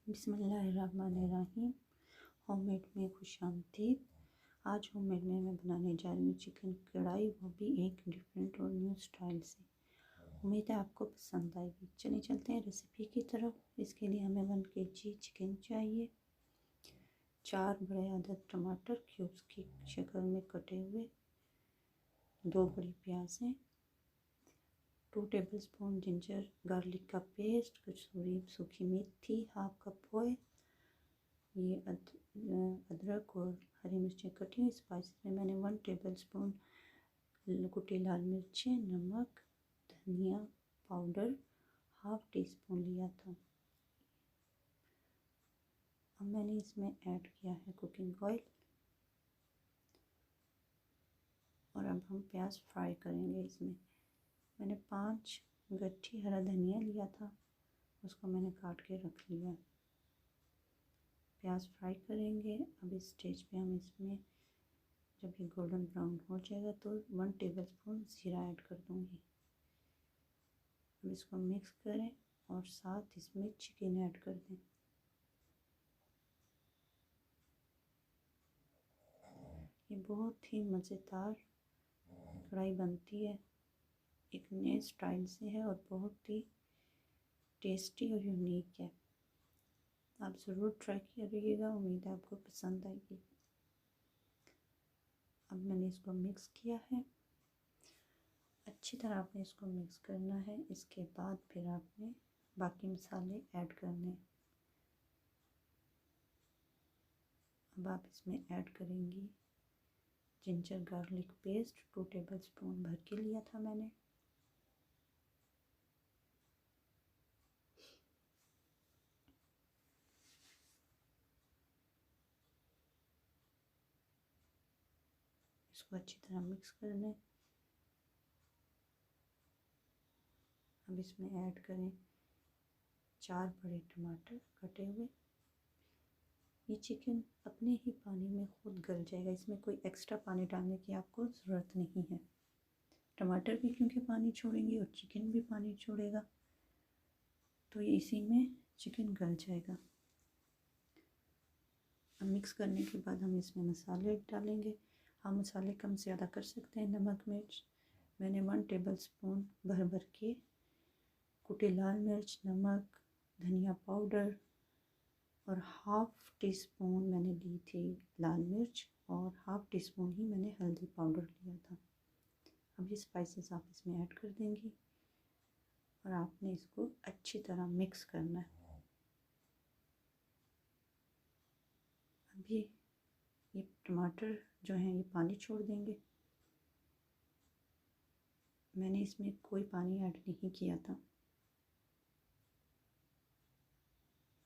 बिस्मिल्लाहिर्रहमानिर्रहीम। होममेड में खुशामदीद। आज होममेड में मैं बनाने जा रही हूँ चिकन कढ़ाई, वो भी एक डिफरेंट और न्यू स्टाइल से। उम्मीद है आपको पसंद आएगी। चलिए चलते हैं रेसिपी की तरफ। इसके लिए हमें 1 kg चिकन चाहिए, 4 बड़े अदद टमाटर क्यूब्स की शक्ल में कटे हुए, 2 बड़ी प्याज हैं, 2 टेबलस्पून जिंजर गार्लिक का पेस्ट, कसूरी सूखी मेथी, हाफ कप ऑयल, ये अदरक और हरी मिर्चें कटी हुई। स्पाइसेस में मैंने 1 टेबलस्पून कुटी लाल मिर्चें, नमक, धनिया पाउडर हाफ टी स्पून लिया था। अब मैंने इसमें ऐड किया है कुकिंग ऑयल और अब हम प्याज फ्राई करेंगे। इसमें मैंने 5 गट्ठी हरा धनिया लिया था, उसको मैंने काट के रख लिया। प्याज फ्राई करेंगे। अब इस स्टेज पे हम इसमें जब ये गोल्डन ब्राउन हो जाएगा तो 1 टेबलस्पून ज़ीरा ऐड कर दूंगी। अब इसको मिक्स करें और साथ इसमें चिकन ऐड कर दें। ये बहुत ही मज़ेदार कढ़ाई बनती है, एक नए स्टाइल से है और बहुत ही टेस्टी और यूनिक है। आप ज़रूर ट्राई करिएगा, उम्मीद है आपको पसंद आएगी। अब मैंने इसको मिक्स किया है, अच्छी तरह आपने इसको मिक्स करना है। इसके बाद फिर आपने बाकी मसाले ऐड करने। अब आप इसमें ऐड करेंगी जिंजर गार्लिक पेस्ट, 2 टेबलस्पून भर के लिया था मैंने। इसको अच्छी तरह मिक्स करना है। अब इसमें ऐड करें 4 बड़े टमाटर कटे हुए। ये चिकन अपने ही पानी में खुद गल जाएगा, इसमें कोई एक्स्ट्रा पानी डालने की आपको ज़रूरत नहीं है। टमाटर भी क्योंकि पानी छोड़ेंगे और चिकन भी पानी छोड़ेगा, तो ये इसी में चिकन गल जाएगा। अब मिक्स करने के बाद हम इसमें मसाले डालेंगे। हम मसाले कम ज़्यादा कर सकते हैं। नमक मिर्च मैंने 1 टेबलस्पून भर के कुटी लाल मिर्च, नमक, धनिया पाउडर और हाफ टी स्पून मैंने ली थी लाल मिर्च और हाफ टी स्पून ही मैंने हल्दी पाउडर लिया था। अब ये स्पाइसेस आप इसमें ऐड कर देंगी और आपने इसको अच्छी तरह मिक्स करना है। अभी ये टमाटर जो हैं ये पानी छोड़ देंगे। मैंने इसमें कोई पानी ऐड नहीं किया था।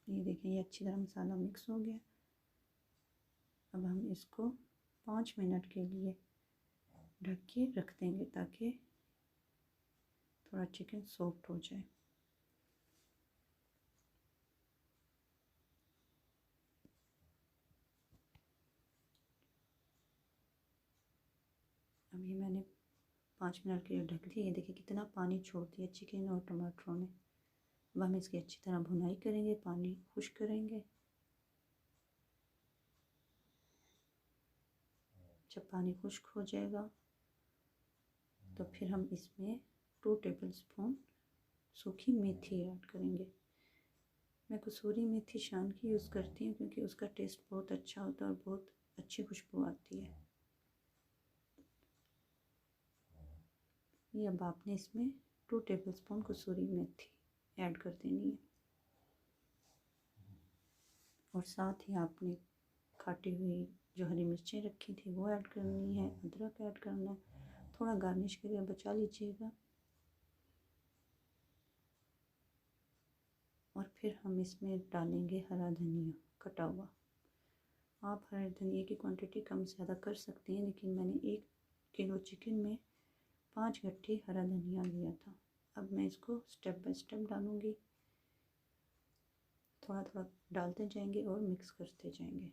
ये देखें, ये अच्छी तरह मसाला मिक्स हो गया। अब हम इसको 5 मिनट के लिए ढक के रख देंगे ताकि थोड़ा चिकन सॉफ्ट हो जाए। अब ये मैंने 5 मिनट के लिए ढक दिया। ये देखिए कितना पानी छोड़ दिया चिकन और टमाटरों ने। अब हम इसकी अच्छी तरह भुनाई करेंगे, पानी खुश्क करेंगे। जब पानी खुश्क हो जाएगा तो फिर हम इसमें 2 टेबलस्पून सूखी मेथी ऐड करेंगे। मैं कसूरी मेथी शान की यूज़ करती हूँ क्योंकि उसका टेस्ट बहुत अच्छा होता है और बहुत अच्छी खुशबू आती है। ये अब आपने इसमें 2 टेबलस्पून कसूरी मेथी ऐड कर देनी है और साथ ही आपने काटी हुई जो हरी मिर्चें रखी थी वो ऐड करनी है, अदरक ऐड करना है। थोड़ा गार्निश के लिए बचा लीजिएगा। और फिर हम इसमें डालेंगे हरा धनिया कटा हुआ। आप हरे धनिया की क्वांटिटी कम ज़्यादा कर सकते हैं, लेकिन मैंने 1 किलो चिकन में 5 गट्ठी हरा धनिया लिया था। अब मैं इसको स्टेप बाय स्टेप डालूँगी, थोड़ा थोड़ा डालते जाएंगे और मिक्स करते जाएंगे।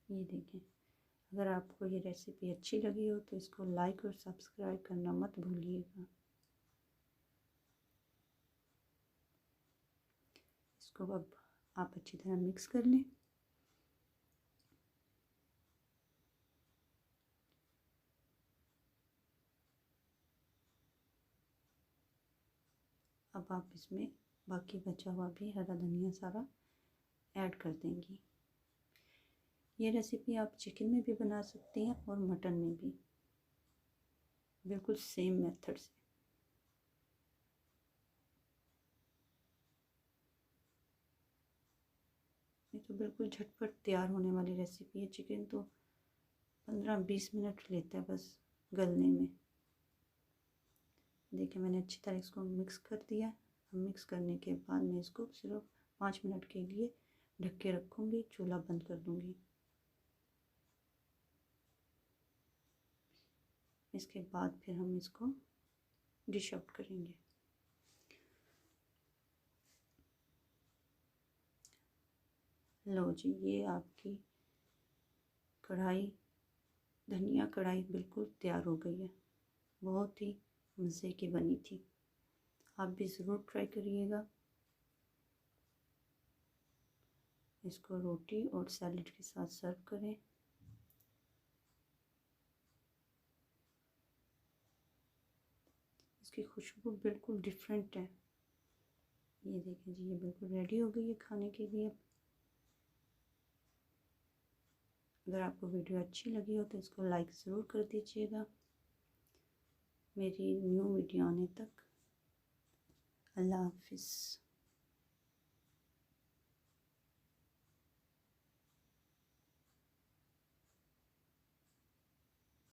ये देखें, अगर आपको ये रेसिपी अच्छी लगी हो तो इसको लाइक और सब्सक्राइब करना मत भूलिएगा। इसको अब आप अच्छी तरह मिक्स कर लें। अब आप इसमें बाकी बचा हुआ भी हरा धनिया सारा ऐड कर देंगी। ये रेसिपी आप चिकन में भी बना सकती हैं और मटन में भी, बिल्कुल सेम मेथड से। ये तो बिल्कुल झटपट तैयार होने वाली रेसिपी है। चिकन तो 15-20 मिनट लेता है बस गलने में। देखिए मैंने अच्छी तरह इसको मिक्स कर दिया। अब मिक्स करने के बाद मैं इसको सिर्फ 5 मिनट के लिए ढक के रखूँगी, चूल्हा बंद कर दूँगी। इसके बाद फिर हम इसको डिश आउट करेंगे। लो जी, ये आपकी कढ़ाई, धनिया कढ़ाई बिल्कुल तैयार हो गई है। बहुत ही मज़े की बनी थी। आप भी ज़रूर ट्राई करिएगा। इसको रोटी और सैलेड के साथ सर्व करें। इसकी खुशबू बिल्कुल डिफरेंट है। ये देखें जी, ये बिल्कुल रेडी हो गई है खाने के लिए। अगर आपको वीडियो अच्छी लगी हो तो इसको लाइक ज़रूर कर दीजिएगा। मेरी न्यू वीडियो आने तक अल्लाह हाफिज़।